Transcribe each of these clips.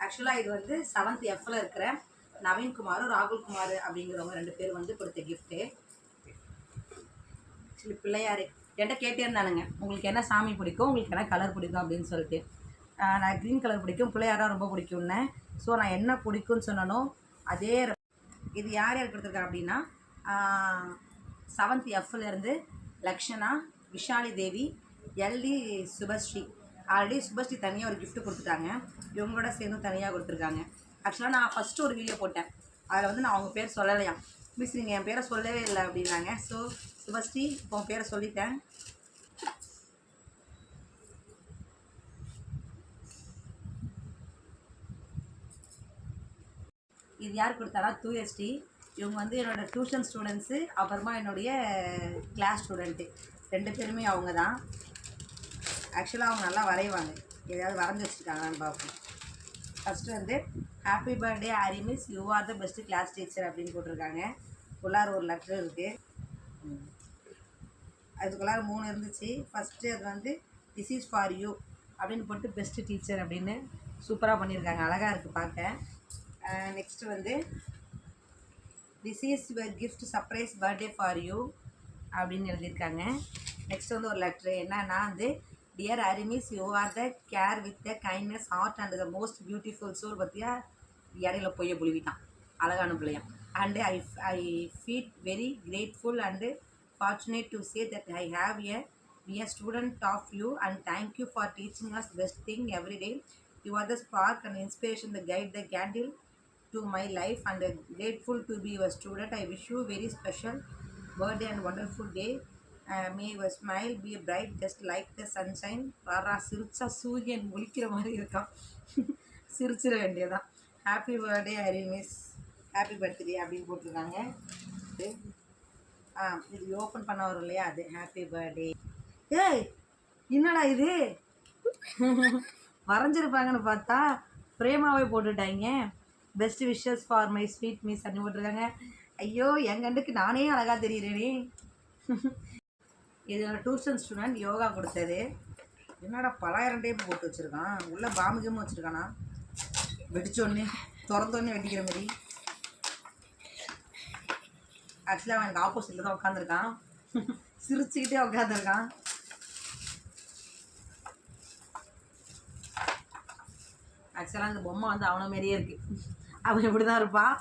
ஆக்சுவலாக இது வந்து 7th Fல இருக்கிற நவீன்குமாரும் ராகுல்குமார் அப்படிங்கிறவங்க 2 பேர் வந்து கொடுத்த கிஃப்ட்டு. ஆக்சுவலி பிள்ளையார் என்கிட்ட கேட்டே இருந்தானுங்க, உங்களுக்கு என்ன சாமி பிடிக்கும், உங்களுக்கு என்ன கலர் பிடிக்கும் அப்படின்னு சொல்லிட்டு. நான் க்ரீன் கலர் பிடிக்கும், பிள்ளையாரா ரொம்ப பிடிக்கும்னேன். ஸோ நான் என்ன பிடிக்கும்னு சொன்னனோ அதே. இது யார் யார் கொடுத்துருக்கா அப்படின்னா 7th Fலேருந்து லக்ஷனா, விஷாலி தேவி, எல்டி சுபஸ்ரீ. ஆல்ரெடி சுபஸ்ரீ தனியாக ஒரு கிஃப்ட் கொடுத்துட்டாங்க, இவங்களோட சேர்ந்து தனியாக கொடுத்துருக்காங்க. ஆக்சுவலாக நான் ஃபஸ்ட்டு ஒரு வீடியோ போட்டேன், அதில் வந்து நான் அவங்க பேர் சொல்லலையாம். மிஸ் நீங்கள் என் பேரை சொல்லவே இல்லை அப்படின்னாங்க. ஸோ சுபஸ்ரீ இப்போ உன் பேரை சொல்லிட்டேன். இது யார் கொடுத்தாரா? 2ST. இவங்க வந்து என்னோடய டியூஷன் ஸ்டூடெண்ட்ஸு, அப்புறமா என்னுடைய கிளாஸ் ஸ்டூடெண்ட்டு 2 பேருமே அவங்க தான். ஆக்சுவலாக அவங்க நல்லா வரைவாங்க, எதாவது வரைஞ்சி வச்சுருக்காங்கன்னு பார்ப்போம். ஃபஸ்ட்டு வந்து happy birthday Harry miss, you are the best class teacher அப்படின்னு போட்டிருக்காங்க. உள்ளார ஒரு லெட்ரு இருக்குது, அதுக்குள்ளார 3 இருந்துச்சு. ஃபஸ்ட்டு அது வந்து திஸ் இஸ் ஃபார் யூ அப்படின்னு போட்டு பெஸ்ட்டு டீச்சர் அப்படின்னு சூப்பராக பண்ணியிருக்காங்க, அழகாக இருக்குது பார்க்க. நெக்ஸ்ட்டு வந்து this is your gift surprise birthday for you அப்படின்னு எழுதியிருக்காங்க. நெக்ஸ்ட் வந்து ஒரு லெட்ரு என்னன்னா வந்து dear Harry miss, you are the care with the kindness heart and the most beautiful soul. பற்றியா இடையில பொய்ய புழுவிட்டான், அழகான பிள்ளையான். And I feel very grateful and fortunate to say that I have be a student of you, and thank you for teaching us best thing every day. You are the spark and inspiration, the guide, the candle to my life, and grateful to be your student. I wish you very special birthday and wonderful day. May your smile be bright just like the sunshine. வாரா சிரிச்சா சூரியன் ஒளிக்கிற மாதிரி இருக்கான், சிரிச்சிட வேண்டியதான். Happy birthday Hari miss, happy birthday அப்படின்னு போட்டிருக்காங்க. இது open பண்ண வரும் இல்லையா, அது ஹாப்பி பர்த்டே. ஏய் என்னடா இது வரைஞ்சிருப்பாங்கன்னு பார்த்தா பிரேமாவே போட்டுட்டாங்க. Best wishes for my sweet miss அப்படின்னு போட்டிருக்காங்க. ஐயோ என் கண்டுக்கு நானே அழகாக தெரியுறேனே. இது டியூஷன் ஸ்டூடெண்ட் யோகா கொடுத்தது. என்னடா பலாயிரம் டேப் போட்டு வச்சுருக்கான், உள்ளே பாம்பு வச்சுருக்கானா, வெடிச்சோடனே திறந்தோடனே வெடிக்கிற மாதிரி. ஆக்சுவலாக அவன் எனக்கு ஆப்போசிட்டில் தான் உட்காந்துருக்கான், சிரிச்சுக்கிட்டே உட்காந்துருக்கான். ஆக்சுவலாக அந்த பொம்மை வந்து அவனை மாரியே இருக்குது, அவன் இப்படி தான் இருப்பான்,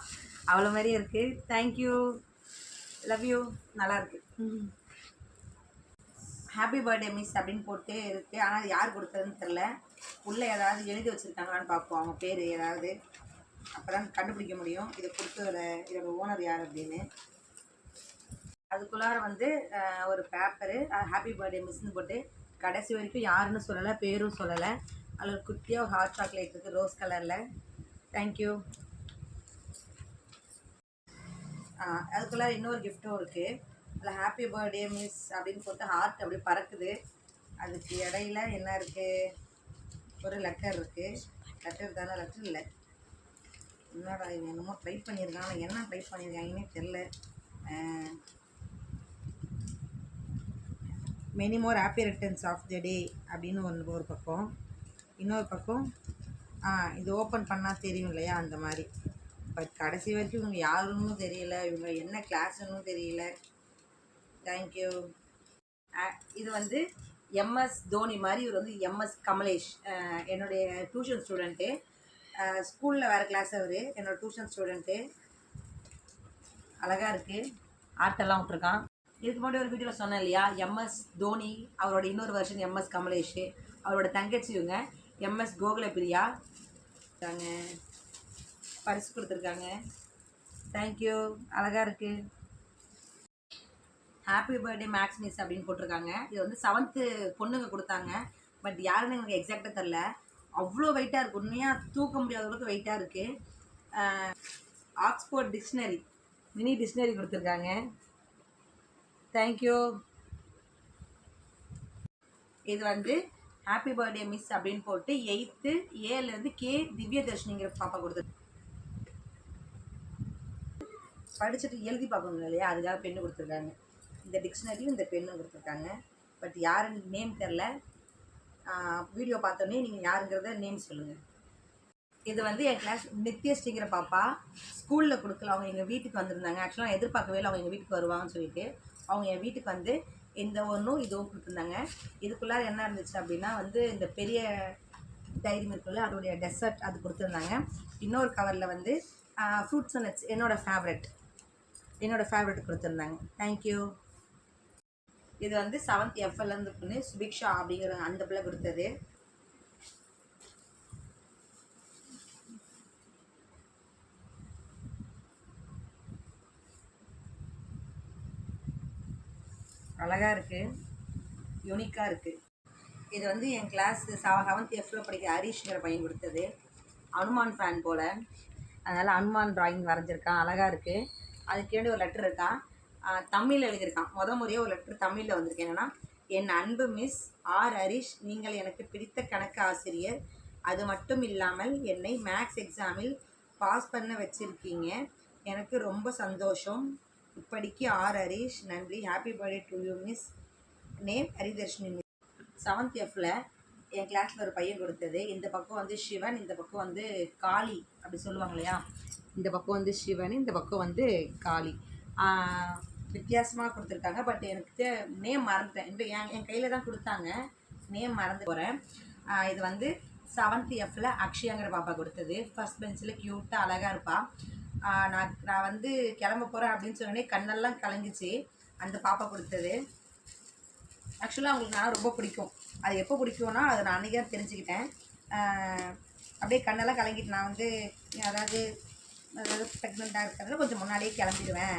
அவ்வளோ மாதிரியே இருக்குது. தேங்க்யூ, லவ் யூ, நல்லாயிருக்கு. ஹாப்பி பர்த்டே மிஸ் அப்படின்னு போட்டு இருக்குது, ஆனால் யார் கொடுத்ததுன்னு தெரில. உள்ளே ஏதாவது எழுதி வச்சுருக்காங்களான்னு பார்ப்போம், அவங்க பேர் ஏதாவது, அப்போ தான் கண்டுபிடிக்க முடியும் இதை இதோட ஓனர் யார் அப்படின்னு. அதுக்குள்ளார வந்து ஒரு பேப்பரு ஹாப்பி பர்த்டே மிஸ்ன்னு போட்டு கடைசி வரைக்கும் யாருன்னு சொல்லலை, பேரும் சொல்லலை. அதில் ஒரு குட்டியாக ஹாட் சாக்லேட் இருக்குது ரோஸ் கலரில். தேங்க்யூ. அதுக்குள்ளார இன்னொரு கிஃப்ட்டும் இருக்குது, அதில் ஹாப்பி பர்த்டே மிஸ் அப்படின்னு போட்டு ஹார்ட் அப்படி பறக்குது. அதுக்கு இடையில என்ன இருக்குது, ஒரு லெட்டர் இருக்குது. லெட்டர் தானே, லெட்டர் இல்லை, என்னடா இது என்னமோ டைப் பண்ணியிருக்காங்க, ஆனால் என்ன டைப் பண்ணியிருக்காங்கன்னே தெரில. Many more happy returns of the day அப்படின்னு ஒரு பக்கம், இன்னொரு பக்கம் இது ஓப்பன் பண்ணால் தெரியும் இல்லையா அந்த மாதிரி. பட் கடைசி வரைக்கும் இவங்க யாருன்னு தெரியல, இவங்க என்ன கிளாஸுன்னு தெரியல. தேங்க்யூ. இது வந்து எம்எஸ் தோனி மாதிரி, இவர் வந்து எம்எஸ் கமலேஷ், என்னுடைய டியூஷன் ஸ்டூடெண்ட்டு. ஸ்கூலில் வேறு கிளாஸ் அவர், என்னோடய டியூஷன் ஸ்டூடெண்ட்டு. அழகாக இருக்குது, ஆர்ட்டெல்லாம் விட்ருக்கான். இதுக்கு முன்னாடி ஒரு வீடியோவில் சொன்னேன் இல்லையா, எம்எஸ் தோனி அவரோட இன்னொரு வெர்ஷன் எம்எஸ் கமலேஷ், அவரோட தங்கச்சி இவங்க எம்எஸ் கோகுலப்பிரியா தாங்க. பரிசு கொடுத்துருக்காங்க. தேங்க்யூ, அழகாக இருக்குது. ஹாப்பி பர்த்டே மேக்ஸ் மிஸ் அப்படின்னு போட்டிருக்காங்க. இது வந்து 7th பொண்ணுங்க கொடுத்தாங்க, பட் யாருன்னு எனக்கு எக்ஸாக்டாக தெரில. அவ்வளோ வெயிட்டாக இருக்குது, உண்மையாக தூக்க முடியாத அளவுக்கு வெயிட்டாக இருக்குது. ஆக்ஸ்போர்ட் டிக்ஷனரி, மினி டிக்ஷனரி கொடுத்துருக்காங்க. தேங்க்யூ. இது வந்து ஹாப்பி பர்த்டே மிஸ் அப்படின்னு போட்டு 8th Aலேருந்து கே திவ்யதர்ஷினிங்கிற பாப்பா கொடுத்துருக்கு. படிச்சுட்டு எழுதி பார்க்கணும் இல்லையா, அதுக்காக பெண்ணு கொடுத்துருக்காங்க. இந்த டிக்ஷனரியும் இந்த பெண்ணும் கொடுத்துருக்காங்க, பட் யாருன்னு நேம் தெரில. வீடியோ பார்த்தோன்னே நீங்கள் யாருங்கிறத நேம் சொல்லுங்கள். இது வந்து என் கிளாஸ் நித்யஸ்ரீங்கிற பாப்பா ஸ்கூலில் கொடுக்கல, அவங்க எங்கள் வீட்டுக்கு வந்திருந்தாங்க. ஆக்சுவலாக நான் எதிர்பார்க்கவே இல்லை அவங்க எங்கள் வீட்டுக்கு வருவாங்கன்னு சொல்லிட்டு. அவங்க என் வீட்டுக்கு வந்து இந்த ஒன்றும் இதுவும் கொடுத்துருந்தாங்க. இதுக்குள்ளார என்ன இருந்துச்சு அப்படின்னா வந்து இந்த பெரிய டைரி மில்க்குள்ள அதோடைய டெசர்ட் அது கொடுத்துருந்தாங்க. இன்னொரு கவரில் வந்து ஃப்ரூட்ஸ் அண்ட் நட்ஸ் என்னோடய ஃபேவரட் கொடுத்துருந்தாங்க. தேங்க்யூ. இது வந்து 7th Fலேருந்து பொண்ணு சுபிக்ஷா அப்படிங்கிற அந்த பிள்ளை கொடுத்தது. அழகாக இருக்குது, யூனிக்காக இருக்குது. இது வந்து என் கிளாஸ் 7th Fல படிக்கிற ஹரிஷ்ங்கிற பையன் கொடுத்தது. அனுமான் ஃபேன் போல், அதனால் அனுமான் ட்ராயிங் வரைஞ்சிருக்கான், அழகாக இருக்குது. அதுக்கு வேண்டி ஒரு லெட்டர் இருக்கான், தமிழில் எழுதியிருக்கான். முறையே ஒரு லெட்டர் தமிழில் வந்திருக்கு. என்னென்னா, என் அன்பு மிஸ் ஆர் ஹரிஷ், நீங்கள் எனக்கு பிடித்த கணக்கு ஆசிரியர். அது மட்டும் இல்லாமல் என்னை மேக்ஸ் எக்ஸாமில் பாஸ் பண்ண வச்சுருக்கீங்க, எனக்கு ரொம்ப சந்தோஷம். இப்படிக்கு ஆர் ஹரிஷ், நன்றி. Happy birthday to you miss. Name Haridharshini. 7th Fல என் கிளாஸில் ஒரு பையன் கொடுத்தது. இந்த பக்கம் வந்து சிவன், இந்த பக்கம் வந்து காளி அப்படி சொல்லுவாங்க இல்லையா. இந்த பக்கம் வந்து சிவன், இந்த பக்கம் வந்து காளி. வித்தியாசமாக கொடுத்துருக்காங்க. பட் எனக்கு நேம் மறந்துட்டேன். இந்த என் கையில் தான் கொடுத்தாங்க, நேம் மறந்து போகிறேன். இது வந்து 7th Fல அக்ஷயாங்கிற பாப்பா கொடுத்தது. ஃபஸ்ட் பெஞ்சில் க்யூட்டாக அழகாக இருப்பாள். நான் வந்து கிளம்ப போகிறேன் அப்படின்னு சொன்னோடனே கண்ணெல்லாம் கலங்கிச்சு. அந்த பாப்பா கொடுத்தது. ஆக்சுவலாக அவங்களுக்கு நான் ரொம்ப பிடிக்கும். அது எப்போ பிடிக்கும்னா அதை நான் அன்றைக்கி தான் தெரிஞ்சுக்கிட்டேன். அப்படியே கண்ணெல்லாம் கலங்கிட்டு நான் வந்து அதாவது ப்ரெக்னெண்ட்டாக இருக்கிறதுல கொஞ்சம் முன்னாடியே கிளம்பிடுவேன்.